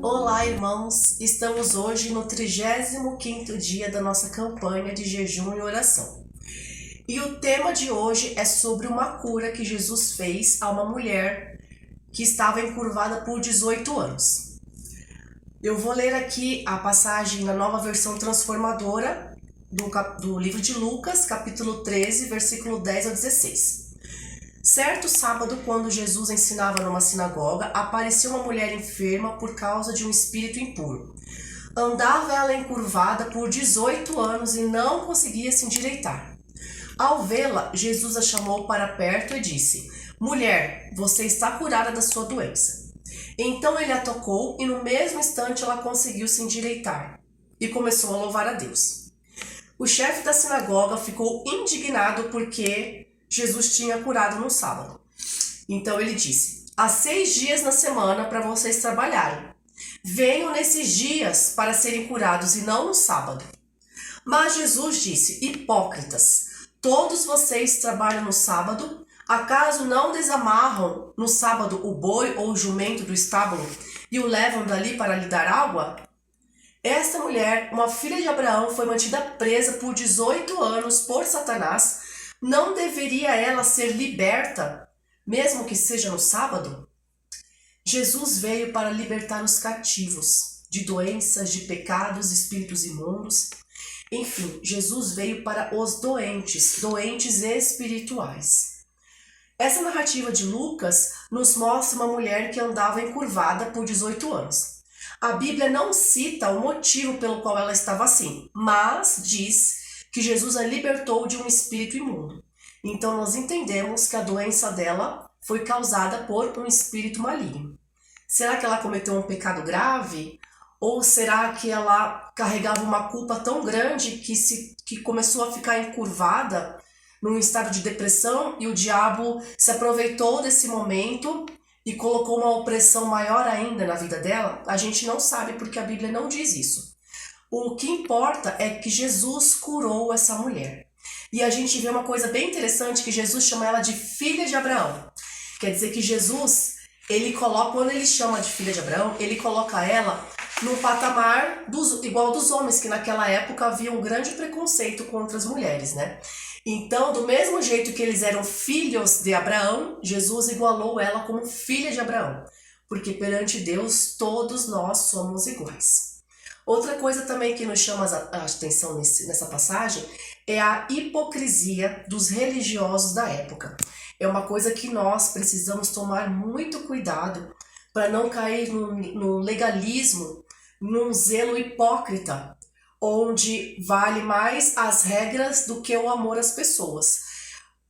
Olá, irmãos! Estamos hoje no 35º dia da nossa campanha de jejum e oração. E o tema de hoje é sobre uma cura que Jesus fez a uma mulher que estava encurvada por 18 anos. Eu vou ler aqui a passagem na Nova Versão Transformadora do livro de Lucas, capítulo 13, versículo 10 ao 16. Certo sábado, quando Jesus ensinava numa sinagoga, apareceu uma mulher enferma por causa de um espírito impuro. Andava ela encurvada por 18 anos e não conseguia se endireitar. Ao vê-la, Jesus a chamou para perto e disse: "Mulher, você está curada da sua doença." Então ele a tocou e no mesmo instante ela conseguiu se endireitar e começou a louvar a Deus. O chefe da sinagoga ficou indignado porque Jesus tinha curado no sábado. Então ele disse: "Há 6 dias na semana para vocês trabalharem. Venham nesses dias para serem curados e não no sábado." Mas Jesus disse: "Hipócritas, todos vocês trabalham no sábado. Acaso não desamarram no sábado o boi ou o jumento do estábulo e o levam dali para lhe dar água?" Esta mulher, uma filha de Abraão, foi mantida presa por 18 anos por Satanás. Não deveria ela ser liberta, mesmo que seja no sábado? Jesus veio para libertar os cativos de doenças, de pecados, espíritos imundos. Enfim, Jesus veio para os doentes espirituais. Essa narrativa de Lucas nos mostra uma mulher que andava encurvada por 18 anos. A Bíblia não cita o motivo pelo qual ela estava assim, mas diz que Jesus a libertou de um espírito imundo. Então nós entendemos que a doença dela foi causada por um espírito maligno. Será que ela cometeu um pecado grave? Ou será que ela carregava uma culpa tão grande que começou a ficar encurvada num estado de depressão e o diabo se aproveitou desse momento e colocou uma opressão maior ainda na vida dela? A gente não sabe porque a Bíblia não diz isso. O que importa é que Jesus curou essa mulher. E a gente vê uma coisa bem interessante, que Jesus chama ela de filha de Abraão. Quer dizer que Jesus, quando ele chama de filha de Abraão, ele coloca ela no patamar igual dos homens, que naquela época havia um grande preconceito contra as mulheres, né? Então, do mesmo jeito que eles eram filhos de Abraão, Jesus igualou ela como filha de Abraão. Porque perante Deus, todos nós somos iguais. Outra coisa também que nos chama a atenção nessa passagem é a hipocrisia dos religiosos da época. É uma coisa que nós precisamos tomar muito cuidado para não cair no legalismo, num zelo hipócrita, onde vale mais as regras do que o amor às pessoas.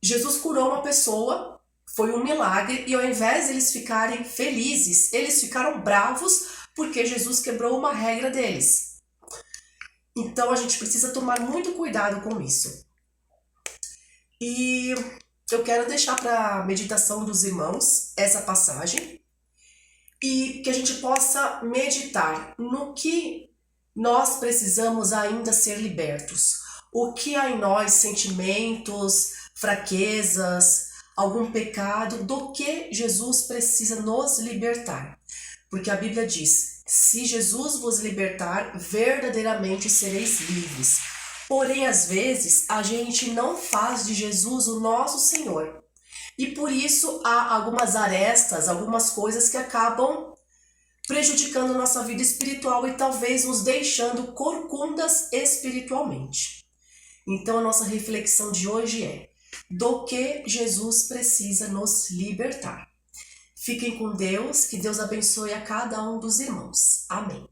Jesus curou uma pessoa, foi um milagre, e ao invés de eles ficarem felizes, eles ficaram bravos porque Jesus quebrou uma regra deles. Então a gente precisa tomar muito cuidado com isso. E eu quero deixar para a meditação dos irmãos essa passagem e que a gente possa meditar no que nós precisamos ainda ser libertos. O que há em nós, sentimentos, fraquezas, algum pecado, do que Jesus precisa nos libertar. Porque a Bíblia diz: "Se Jesus vos libertar, verdadeiramente sereis livres." Porém, às vezes, a gente não faz de Jesus o nosso Senhor. E por isso há algumas arestas, algumas coisas que acabam prejudicando a nossa vida espiritual e talvez nos deixando corcundas espiritualmente. Então a nossa reflexão de hoje é: do que Jesus precisa nos libertar? Fiquem com Deus, que Deus abençoe a cada um dos irmãos. Amém.